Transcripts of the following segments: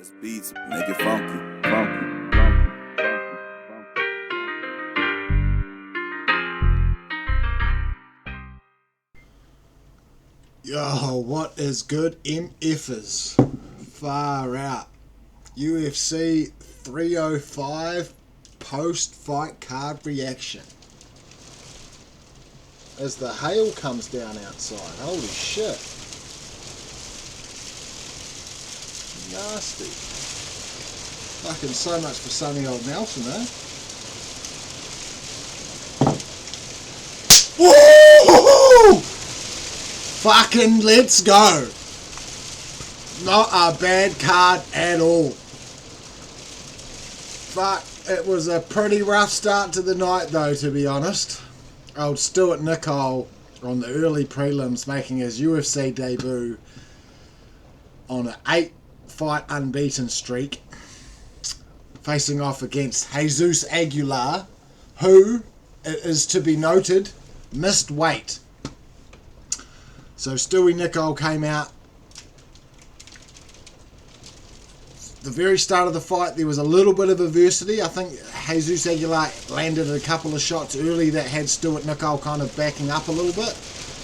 It's beats, make it funky, funky. Yo, what is good, MFers? Far out. UFC 305 post-fight card reaction. As the hail comes down outside. Holy shit. Nasty. Fucking so much for sunny old Nelson, eh? Woo! Fucking let's go. Not a bad card at all. Fuck, it was a pretty rough start to the night though, to be honest. Old Stuart Nicol on the early prelims making his UFC debut on an 8-fight unbeaten streak, facing off against Jesus Aguilar, who, it is to be noted, missed weight. So Stewie Nicol came out. The very start of the fight, there was a little bit of adversity. I think Jesus Aguilar landed a couple of shots early that had Stuart Nicol kind of backing up a little bit.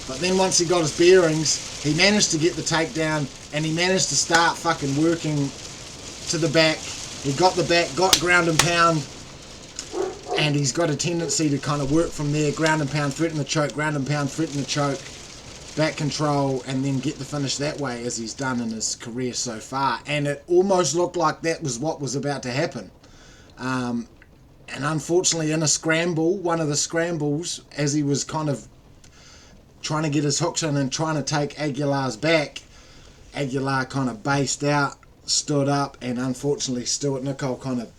But then once he got his bearings, he managed to get the takedown and he managed to start fucking working to the back. He got the back, got ground and pound, and he's got a tendency to kind of work from there, ground and pound, threaten the choke, ground and pound, threaten the choke, back control, and then get the finish that way, as he's done in his career so far. And it almost looked like that was what was about to happen. And unfortunately, in a scramble, one of the scrambles, as he was kind of trying to get his hooks in and trying to take Aguilar's back, Aguilar kind of based out, stood up, and unfortunately Stuart Nicol kind of,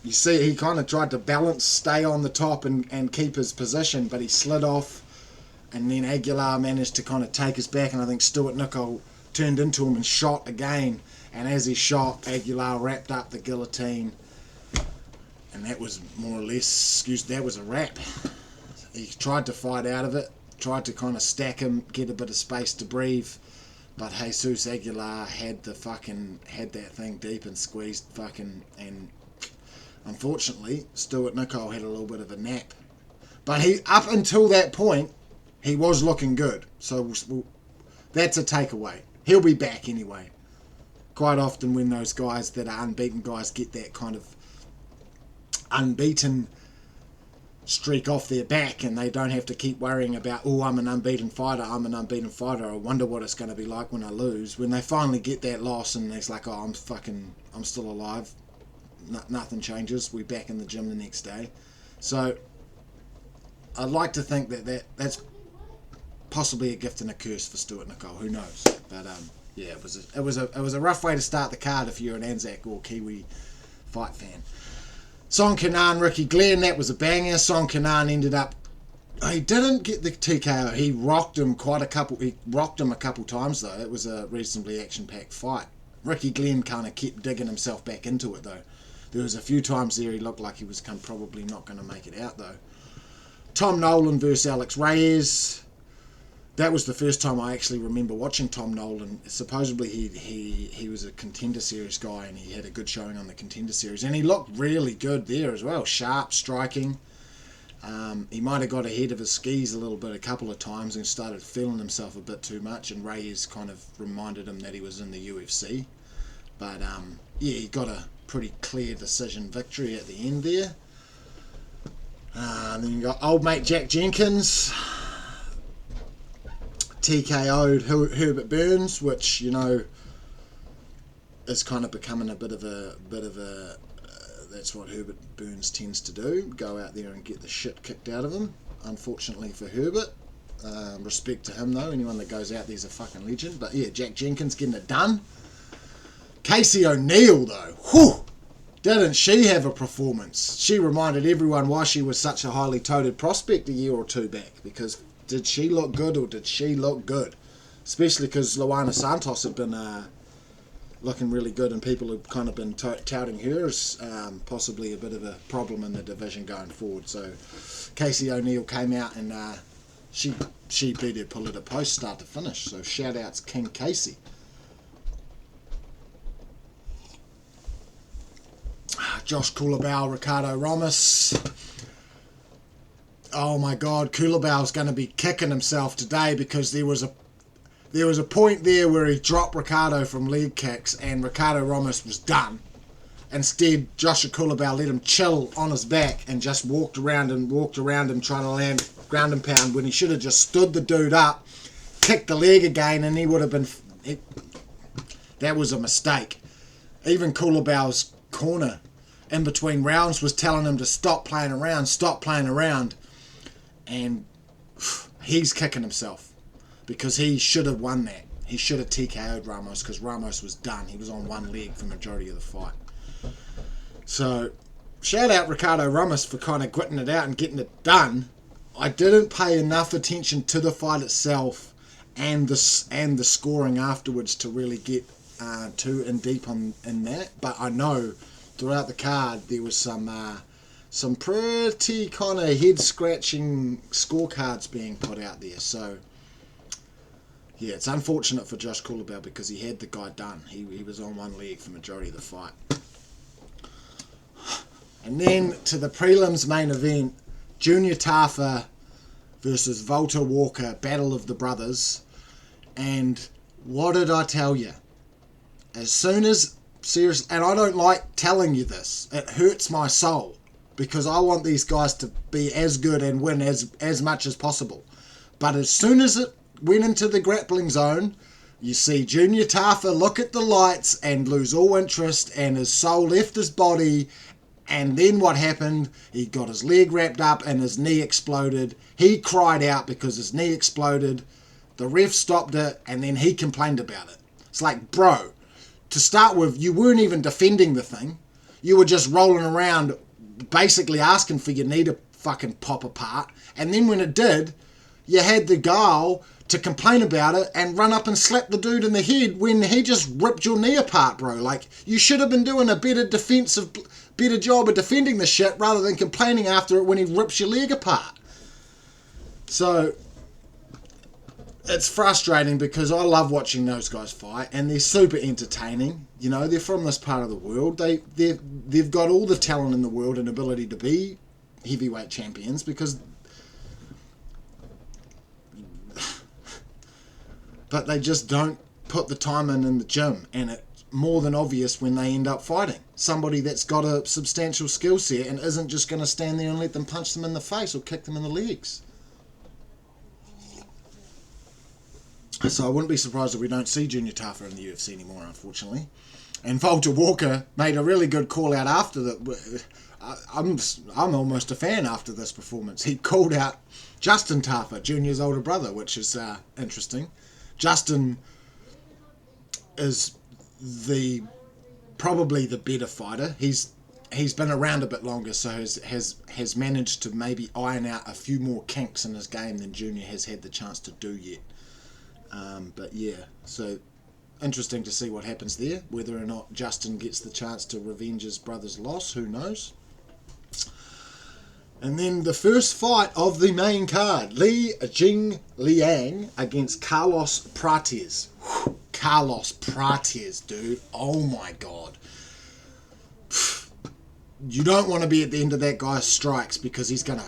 you see, he kind of tried to balance, stay on the top and keep his position, but he slid off. And then Aguilar managed to kind of take us back, and I think Stuart Nicol turned into him and shot again. And as he shot, Aguilar wrapped up the guillotine, and that was more or less, that was a wrap. He tried to fight out of it, tried to kind of stack him, get a bit of space to breathe, but Jesus Aguilar had that thing deep and squeezed and unfortunately, Stuart Nicol had a little bit of a nap. But he, up until that point, he was looking good, so that's a takeaway. He'll be back anyway. Quite often when those guys that are unbeaten guys get that kind of unbeaten streak off their back and they don't have to keep worrying about, oh, I'm an unbeaten fighter, I wonder what it's going to be like when I lose. When they finally get that loss and it's like, oh, I'm still alive, nothing changes, we're back in the gym the next day. So I'd like to think that's possibly a gift and a curse for Stuart Nicol. Who knows? But yeah, it was a rough way to start the card if you're an Anzac or Kiwi fight fan. Song Kenan, Ricky Glenn, that was a banger. Song Kenan ended up, he didn't get the TKO. He rocked him a couple times though. It was a reasonably action-packed fight. Ricky Glenn kind of kept digging himself back into it though. There was a few times there he looked like he was probably not going to make it out though. Tom Nolan versus Alex Reyes. That was the first time I actually remember watching Tom Nolan. Supposedly he was a Contender Series guy and he had a good showing on the Contender Series. And he looked really good there as well. Sharp, striking. He might have got ahead of his skis a little bit a couple of times and started feeling himself a bit too much. And Reyes kind of reminded him that he was in the UFC. But yeah, he got a pretty clear decision victory at the end there. Then you got old mate Jack Jenkins. TKO'd Herbert Burns, which, you know, is kind of becoming a bit of a that's what Herbert Burns tends to do, go out there and get the shit kicked out of him. Unfortunately for Herbert, respect to him though, anyone that goes out there's a fucking legend. But yeah, Jack Jenkins getting it done. Casey O'Neill though, whew, didn't she have a performance? She reminded everyone why she was such a highly touted prospect a year or two back, because did she look good or did she look good? Especially because Luana Santos had been looking really good and people have kind of been touting her as possibly a bit of a problem in the division going forward. So Casey O'Neill came out and she beat her pull at a post start to finish. So shout outs King Casey. Josh Culibao, Ricardo Ramos. Oh my God, Culibao's going to be kicking himself today because there was a point there where he dropped Ricardo from leg kicks and Ricardo Ramos was done. Instead, Joshua Culibao let him chill on his back and just walked around him trying to land ground and pound when he should have just stood the dude up, kicked the leg again, and he would have been... that was a mistake. Even Culibao's corner in between rounds was telling him to stop playing around. And he's kicking himself because he should have won that. He should have TKO'd Ramos because Ramos was done. He was on one leg for the majority of the fight. So, shout out Ricardo Ramos for kind of gritting it out and getting it done. I didn't pay enough attention to the fight itself and the scoring afterwards to really get too in deep in that. But I know throughout the card there was some pretty kind of head-scratching scorecards being put out there. So, yeah, it's unfortunate for Josh Culibao because he had the guy done. He was on one leg for the majority of the fight. And then to the prelims main event, Junior Tafa versus Walter Walker, Battle of the Brothers. And what did I tell you? As soon as... Seriously, and I don't like telling you this. It hurts my soul. Because I want these guys to be as good and win as much as possible. But as soon as it went into the grappling zone, you see Junior Tafa look at the lights and lose all interest, and his soul left his body. And then what happened? He got his leg wrapped up and his knee exploded. He cried out because his knee exploded. The ref stopped it and then he complained about it. It's like, bro, to start with, you weren't even defending the thing. You were just rolling around basically asking for your knee to fucking pop apart, and then when it did, you had the gall to complain about it and run up and slap the dude in the head when he just ripped your knee apart, bro. Like, you should have been doing a better job of defending the shit rather than complaining after it when he rips your leg apart. So it's frustrating because I love watching those guys fight and they're super entertaining. You know, they're from this part of the world. They've got all the talent in the world and ability to be heavyweight champions because... but they just don't put the time in the gym, and it's more than obvious when they end up fighting somebody that's got a substantial skill set and isn't just going to stand there and let them punch them in the face or kick them in the legs. So I wouldn't be surprised if we don't see Junior Tafa in the UFC anymore, unfortunately. And Walter Walker made a really good call out after that. I'm almost a fan after this performance. He called out Justin Tafa, Junior's older brother, which is interesting. Justin is probably the better fighter. He's been around a bit longer, so has managed to maybe iron out a few more kinks in his game than Junior has had the chance to do yet. But yeah, so interesting to see what happens there. Whether or not Justin gets the chance to revenge his brother's loss, who knows? And then the first fight of the main card, Li Jingliang against Carlos Prates. Whew, Carlos Prates, dude. Oh my God. You don't want to be at the end of that guy's strikes because he's gonna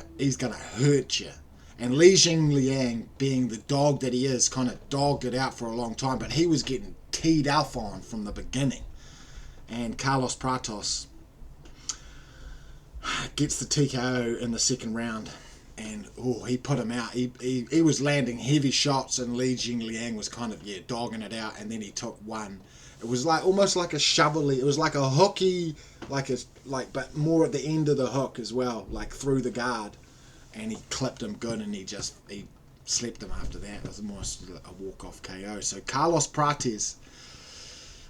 hurt you. And Li Jingliang, being the dog that he is, kind of dogged it out for a long time, but he was getting teed off on from the beginning. And Carlos Prates gets the TKO in the second round, and he put him out. He was landing heavy shots, and Li Jingliang was kind of dogging it out, and then he took one. It was like almost like a shovelly. It was like a hooky, but more at the end of the hook as well, like through the guard. And he clipped him good, and he slept him after that. It was almost a walk-off KO. So Carlos Prates,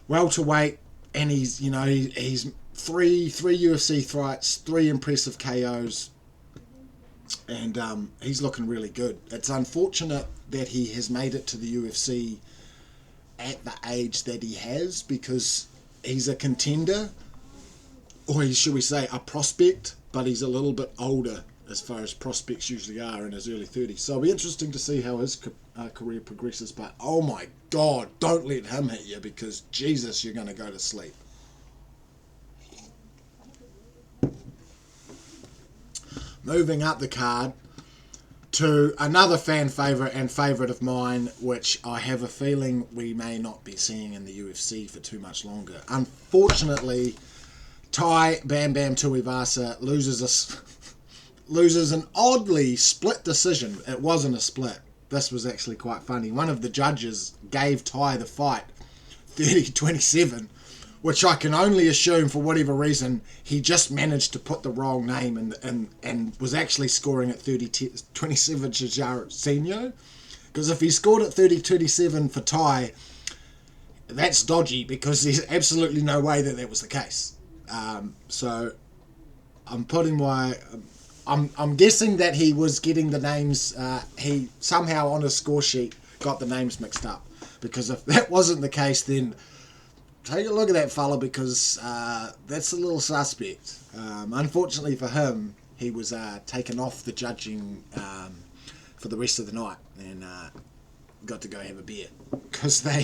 welterweight, and he's three UFC fights, 3 impressive KOs, and he's looking really good. It's unfortunate that he has made it to the UFC at the age that he has, because he's a contender, or should we say a prospect, but he's a little bit older as far as prospects usually are, in his early 30s. So it'll be interesting to see how his career progresses, but oh my God, don't let him hit you, because Jesus, you're going to go to sleep. moving up the card to another fan favourite and favourite of mine, which I have a feeling we may not be seeing in the UFC for too much longer. Unfortunately, Tai Bam Bam Tuivasa loses an oddly split decision. It wasn't a split. This was actually quite funny. One of the judges gave Tai the fight 30-27, which I can only assume for whatever reason he just managed to put the wrong name and was actually scoring at 30-27 Jairzinho. Because if he scored at 30-27 for Tai, that's dodgy, because there's absolutely no way that was the case. So I'm putting my... I'm guessing that he was getting the names, he somehow on his score sheet got the names mixed up. Because if that wasn't the case, then take a look at that fella, because that's a little suspect. Unfortunately for him, he was taken off the judging for the rest of the night and got to go have a beer. Because they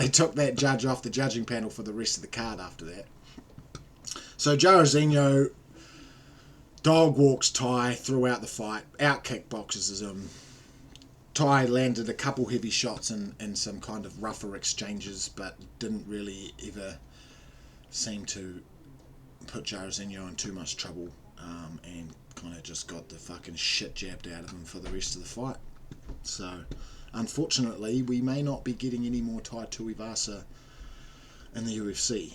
took that judge off the judging panel for the rest of the card after that. So Jairzinho dog walks Tai throughout the fight, out kickboxes him. Tai landed a couple heavy shots in some kind of rougher exchanges, but didn't really ever seem to put Jairzinho in too much trouble, and kind of just got the fucking shit jabbed out of him for the rest of the fight. So, unfortunately, we may not be getting any more Tai Tuivasa in the UFC.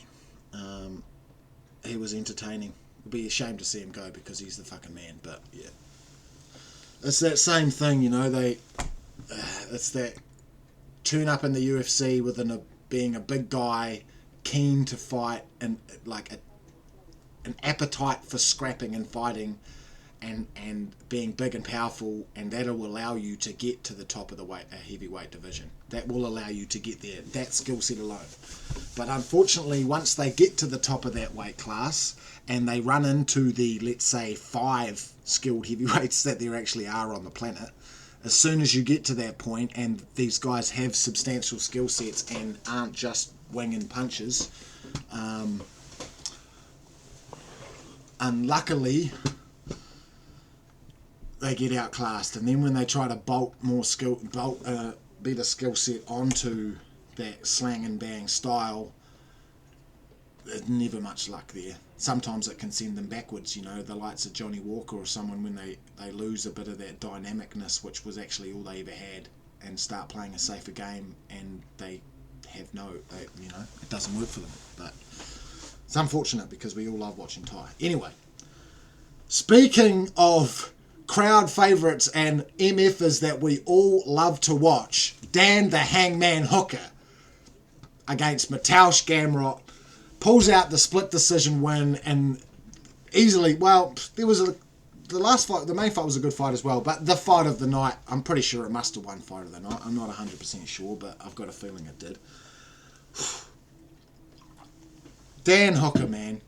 He was entertaining. It'd be a shame to see him go, because he's the fucking man, but yeah. It's that same thing, you know, it's that turn up in the UFC with being a big guy, keen to fight, and like an appetite for scrapping and fighting, and being big and powerful, and that will allow you to get to the top of the heavyweight division. That will allow you to get there, that skill set alone. But unfortunately, once they get to the top of that weight class, and they run into the, let's say, 5 skilled heavyweights that there actually are on the planet, as soon as you get to that point, and these guys have substantial skill sets and aren't just winging punches, unluckily, they get outclassed. And then when they try to bolt better skill set onto that slang and bang style, there's never much luck there. Sometimes it can send them backwards, you know, the likes of Johnny Walker or someone, when they lose a bit of that dynamicness, which was actually all they ever had, and start playing a safer game, and they have it doesn't work for them. But it's unfortunate, because we all love watching Tai. Anyway, speaking of crowd favourites and MFers that we all love to watch, Dan the Hangman Hooker against Mateusz Gamrot pulls out the split decision win, and easily, well, there was the last fight, the main fight was a good fight as well, but the fight of the night, I'm pretty sure it must have won fight of the night. I'm not 100% sure, but I've got a feeling it did. Dan Hooker, man,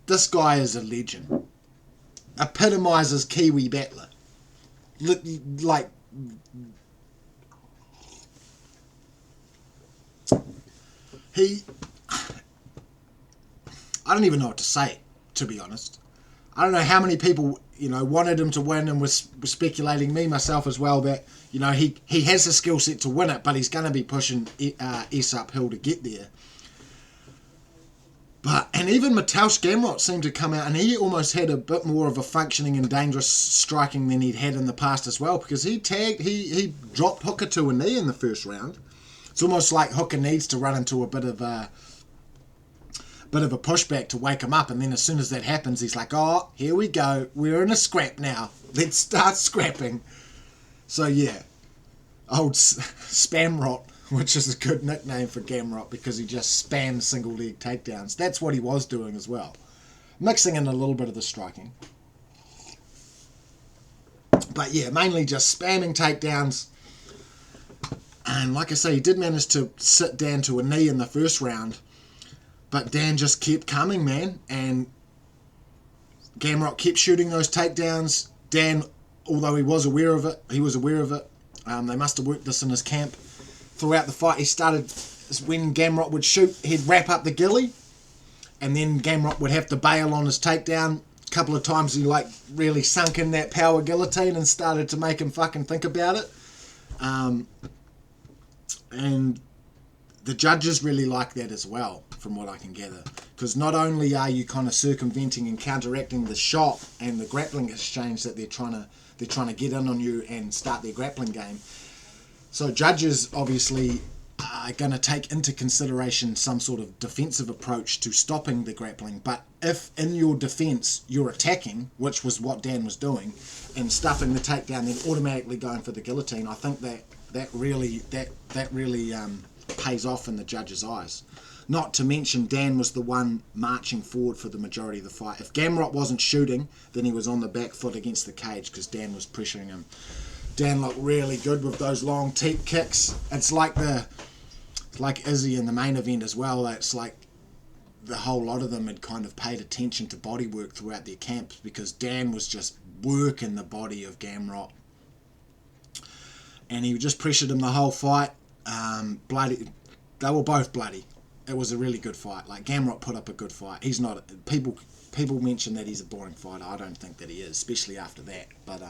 this guy is a legend. Epitomises Kiwi battler. Like, I don't even know what to say, to be honest. I don't know how many people, you know, wanted him to win, and was speculating, me myself as well, that, you know, he has the skill set to win it, but he's going to be pushing S uphill to get there. And even Mateusz Gamrot seemed to come out, and he almost had a bit more of a functioning and dangerous striking than he'd had in the past as well, because he dropped Hooker to a knee in the first round. It's almost like Hooker needs to run into a bit of a pushback to wake him up, and then as soon as that happens, he's like, oh, here we go, we're in a scrap now, let's start scrapping. So yeah, old Spamrot, which is a good nickname for Gamrot, because he just spams single leg takedowns. That's what he was doing as well, mixing in a little bit of the striking. But yeah, mainly just spamming takedowns. And like I say, he did manage to sit Dan to a knee in the first round, but Dan just kept coming, man, and Gamrot kept shooting those takedowns. Dan, although he was aware of it, They must have worked this in his camp throughout the fight. He started, when Gamrot would shoot, he'd wrap up the ghillie, and then Gamrot would have to bail on his takedown, couple of times he like really sunk in that power guillotine and started to make him fucking think about it. And the judges really like that as well, from what I can gather, because not only are you kind of circumventing and counteracting the shot and the grappling exchange that they're trying to get in on you and start their grappling game. So judges obviously are going to take into consideration some sort of defensive approach to stopping the grappling. But if in your defense you're attacking, which was what Dan was doing, and stuffing the takedown, then automatically going for the guillotine, I think that really pays off in the judge's eyes. Not to mention Dan was the one marching forward for the majority of the fight. If Gamrot wasn't shooting, then he was on the back foot against the cage because Dan was pressuring him. Dan looked really good with those long teep kicks. It's like Izzy in the main event as well. It's like the whole lot of them had kind of paid attention to body work throughout their camps, because Dan was just working the body of Gamrot. And he just pressured him the whole fight. Bloody, they were both bloody. It was a really good fight. Like, Gamrot put up a good fight. He's not, people mention that he's a boring fighter. I don't think that he is, especially after that. But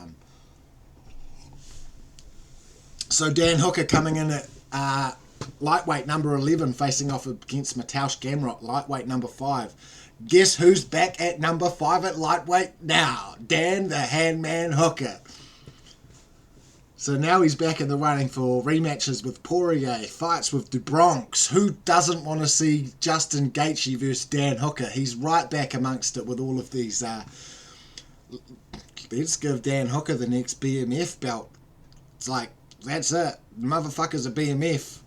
so Dan Hooker coming in at lightweight number 11, facing off against Mateusz Gamrot, lightweight number 5. Guess who's back at number 5 at lightweight now? Dan the Handman Hooker. So now he's back in the running for rematches with Poirier, fights with DuBronx. Who doesn't want to see Justin Gaethje versus Dan Hooker? He's right back amongst it with all of these. Let's give Dan Hooker the next BMF belt. It's like, that's it. The motherfucker's a BMF.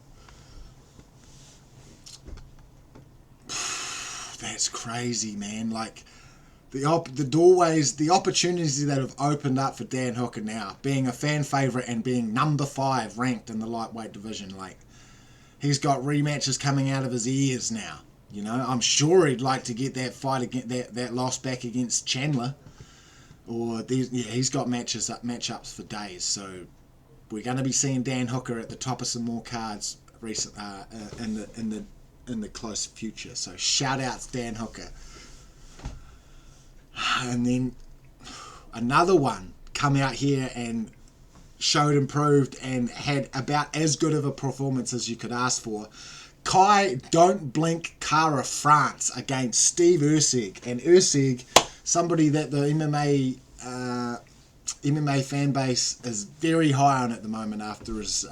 That's crazy, man. Like, the doorways, the opportunities that have opened up for Dan Hooker now, being a fan favourite and being number 5 ranked in the lightweight division. Like, he's got rematches coming out of his ears now. You know, I'm sure he'd like to get that fight against that loss back against Chandler, or he's got matchups for days. So we're going to be seeing Dan Hooker at the top of some more cards in the close future. So shout outs Dan Hooker. And then another one come out here and showed improved and had about as good of a performance as you could ask for. Kai Don't Blink Kara France against Steve Erceg. And Erceg, somebody that the MMA fan base is very high on at the moment after his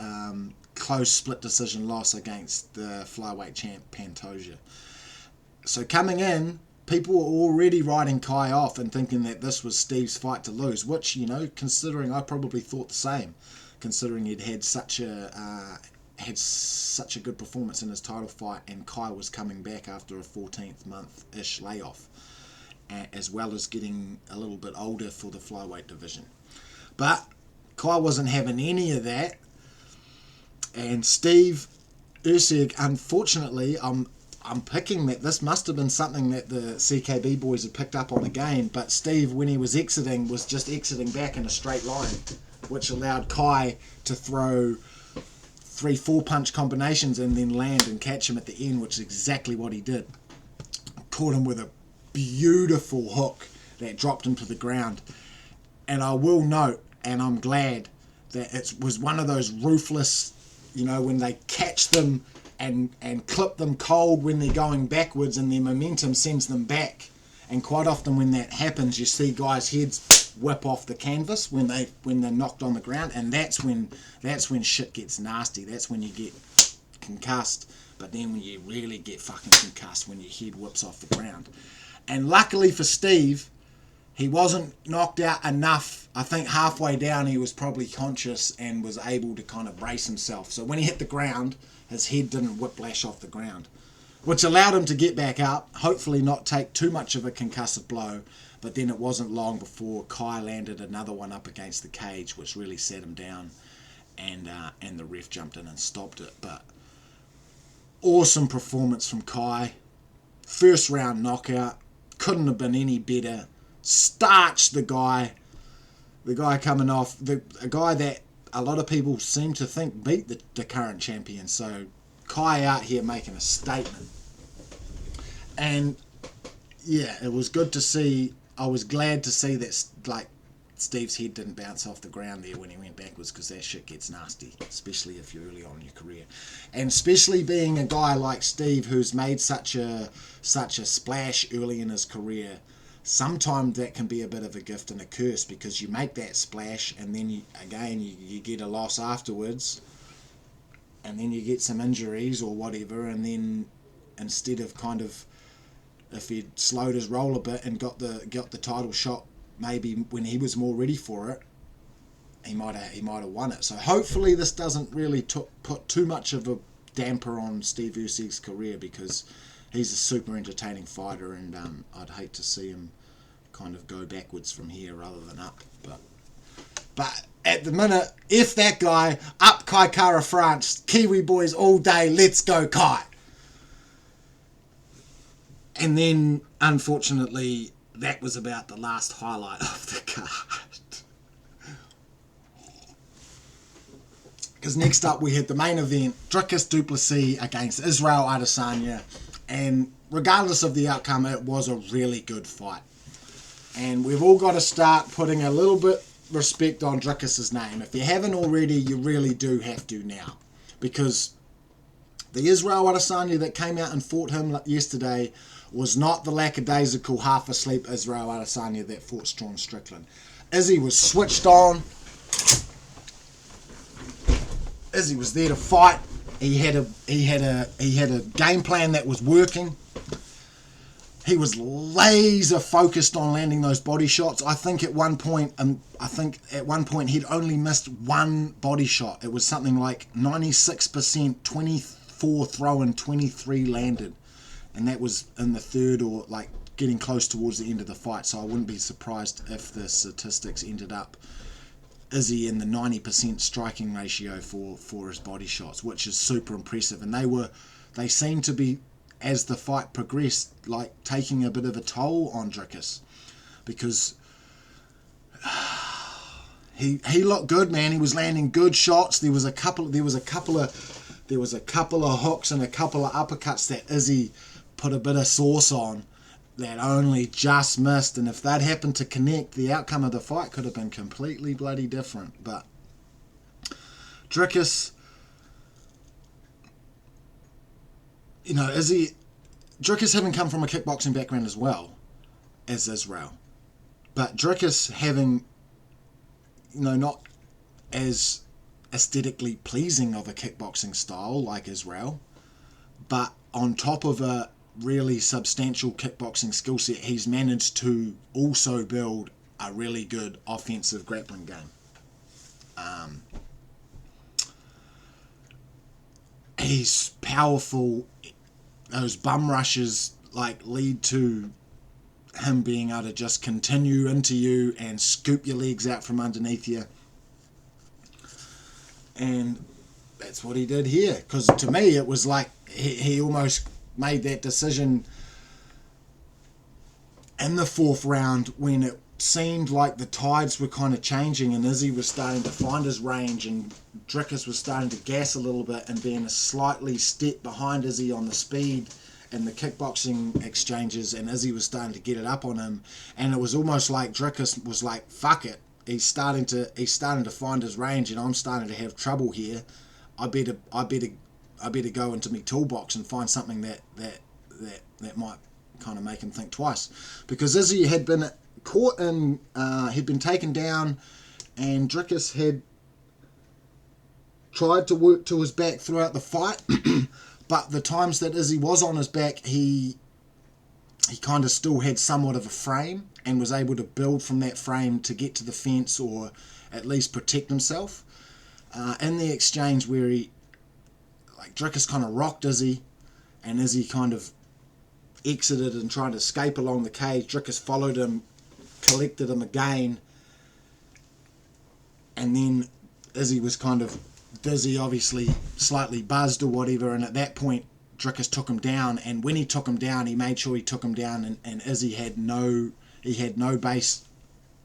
close split decision loss against the flyweight champ Pantoja. So coming in, people were already writing Kai off and thinking that this was Steve's fight to lose, which, you know, considering I probably thought the same, considering he'd had such a good performance in his title fight, and Kai was coming back after a 14th month-ish layoff, as well as getting a little bit older for the flyweight division. But Kai wasn't having any of that, and Steve Erceg, unfortunately, I'm picking that this must have been something that the CKB boys had picked up on again, but Steve, when he was just exiting back in a straight line, which allowed Kai to throw 3-4 punch combinations and then land and catch him at the end, which is exactly what he did. Caught him with a beautiful hook that dropped him to the ground. And I will note, and I'm glad, that it was one of those ruthless, you know, when they catch them and clip them cold when they're going backwards and their momentum sends them back. And quite often when that happens, you see guys' heads whip off the canvas when they're knocked on the ground, and that's when shit gets nasty. That's when you get concussed. But then when you really get fucking concussed, when your head whips off the ground. And luckily for Steve, he wasn't knocked out enough. I think halfway down he was probably conscious and was able to kind of brace himself. So when he hit the ground, his head didn't whiplash off the ground, which allowed him to get back up, hopefully not take too much of a concussive blow. But then it wasn't long before Kai landed another one up against the cage, which really set him down, and the ref jumped in and stopped it. But awesome performance from Kai. First round knockout. Couldn't have been any better. Starched the guy coming off, a guy that a lot of people seem to think beat the current champion. So Kai out here making a statement. And yeah, it was good to see I was glad to see that like Steve's head didn't bounce off the ground there when he went backwards, because that shit gets nasty, especially if you're early on in your career, and especially being a guy like Steve who's made such a splash early in his career. Sometimes that can be a bit of a gift and a curse, because you make that splash and then you get a loss afterwards, and then you get some injuries or whatever, and then instead of kind of, if he'd slowed his roll a bit and got the title shot maybe when he was more ready for it, he might have won it. So hopefully this doesn't really put too much of a damper on Steve Usyk's career, because he's a super entertaining fighter, and I'd hate to see him kind of go backwards from here rather than up. But at the minute, if that guy, up Kai Kara France, Kiwi boys all day, let's go Kai. And then, unfortunately, that was about the last highlight of the card. Because next up we had the main event, Dricus du Plessis against Israel Adesanya. And regardless of the outcome, it was a really good fight. And we've all got to start putting a little bit respect on Dricus's name. If you haven't already, you really do have to now. Because the Israel Adesanya that came out and fought him yesterday was not the lackadaisical, half-asleep Israel Adesanya that fought Sean Strickland. Izzy was switched on. Izzy was there to fight. He had a game plan that was working. He was laser focused on landing those body shots. I think at one point he'd only missed one body shot. It was something like 96%, 24 throw and 23 landed. And that was in the third, or like getting close towards the end of the fight. So I wouldn't be surprised if the statistics ended up Izzy in the 90% striking ratio for his body shots, which is super impressive. And they seemed to be, as the fight progressed, like taking a bit of a toll on Dricus, because he looked good, man. He was landing good shots. There was a couple of hooks and a couple of uppercuts that Izzy put a bit of sauce on that only just missed, and if that happened to connect, the outcome of the fight could have been completely bloody different. But Dricus, Dricus having come from a kickboxing background as well as Israel, but Dricus having, not as aesthetically pleasing of a kickboxing style like Israel, but on top of a really substantial kickboxing skill set, he's managed to also build a really good offensive grappling game. He's powerful. Those bum rushes lead to him being able to just continue into you and scoop your legs out from underneath you. And that's what he did here. Because to me, it was like he almost made that decision in the fourth round when it seemed like the tides were kind of changing and Izzy was starting to find his range and Dricus was starting to gas a little bit and being a slightly step behind Izzy on the speed and the kickboxing exchanges, and Izzy was starting to get it up on him, and it was almost like Dricus was like, fuck it, he's starting to find his range and I'm starting to have trouble here. I better go into my toolbox and find something that might kind of make him think twice, because Izzy had been caught in, had been taken down, and Dricus had tried to work to his back throughout the fight, but the times that Izzy was on his back, he kind of still had somewhat of a frame and was able to build from that frame to get to the fence or at least protect himself. In the exchange where Dricus kind of rocked Izzy, and Izzy kind of exited and tried to escape along the cage, Dricus followed him, collected him again, and then Izzy was kind of dizzy, obviously slightly buzzed or whatever, and at that point Dricus took him down, and when he took him down, he made sure he took him down, and Izzy had no base,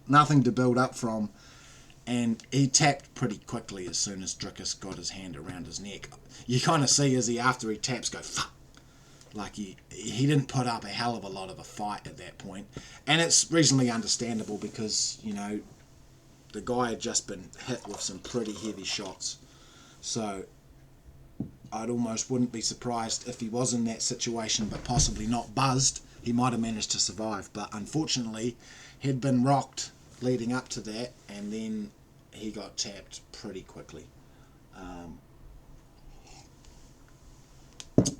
nothing to build up from, and he tapped pretty quickly as soon as Dricus got his hand around his neck. You kind of see Izzy after he taps go, fuck, Like he didn't put up a hell of a lot of a fight at that point, and it's reasonably understandable because the guy had just been hit with some pretty heavy shots. So I'd almost wouldn't be surprised if he was in that situation, but possibly not buzzed. He might have managed to survive, but unfortunately he'd been rocked leading up to that, and then he got tapped pretty quickly.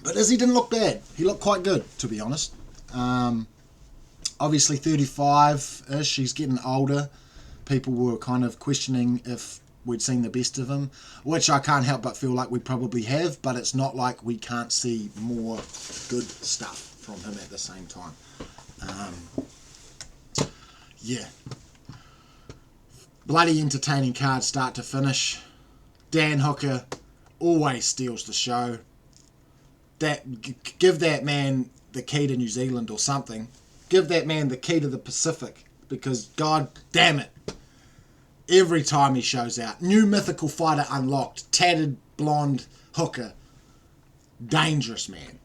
But Izzy didn't look bad. He looked quite good, to be honest. Obviously 35-ish, he's getting older. People were kind of questioning if we'd seen the best of him, which I can't help but feel like we probably have, but it's not like we can't see more good stuff from him at the same time. Yeah. Bloody entertaining card start to finish. Dan Hooker always steals the show. Give that man the key to New Zealand or something. Give that man the key to the Pacific, because god damn it, every time he shows out, new mythical fighter unlocked, tattered blonde Hooker, dangerous man.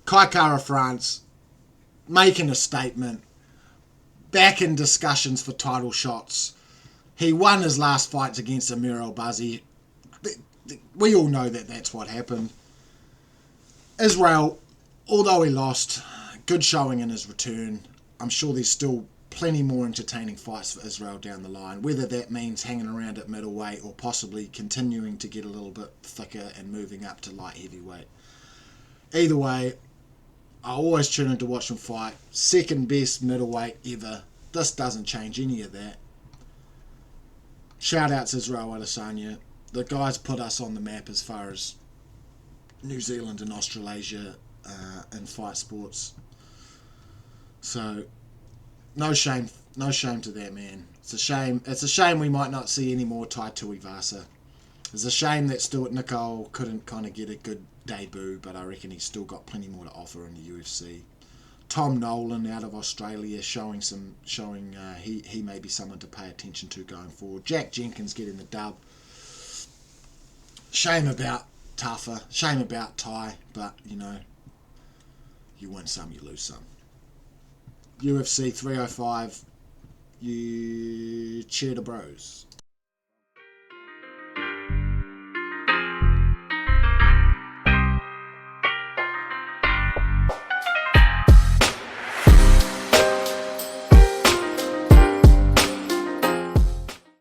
Kai Kara France making a statement, back in discussions for title shots. He won his last fights against Amir Al-Bazzi. We all know that that's what happened. Israel, although he lost, good showing in his return. I'm sure there's still plenty more entertaining fights for Israel down the line, whether that means hanging around at middleweight or possibly continuing to get a little bit thicker and moving up to light heavyweight. Either way, I always tune in to watch him fight. Second best middleweight ever. This doesn't change any of that. Shout out to Israel Adesanya. The guy's put us on the map as far as New Zealand and Australasia in fight sports. So no shame to that man. It's a shame we might not see any more Tai Tuivasa. It's a shame that Stuart Nicol couldn't kind of get a good debut, but I reckon he's still got plenty more to offer in the UFC. Tom Nolan out of Australia showing he may be someone to pay attention to going forward. Jack Jenkins getting the dub. Shame about Tafa, shame about Ty, but you win some, you lose some. UFC 305, you cheer the bros.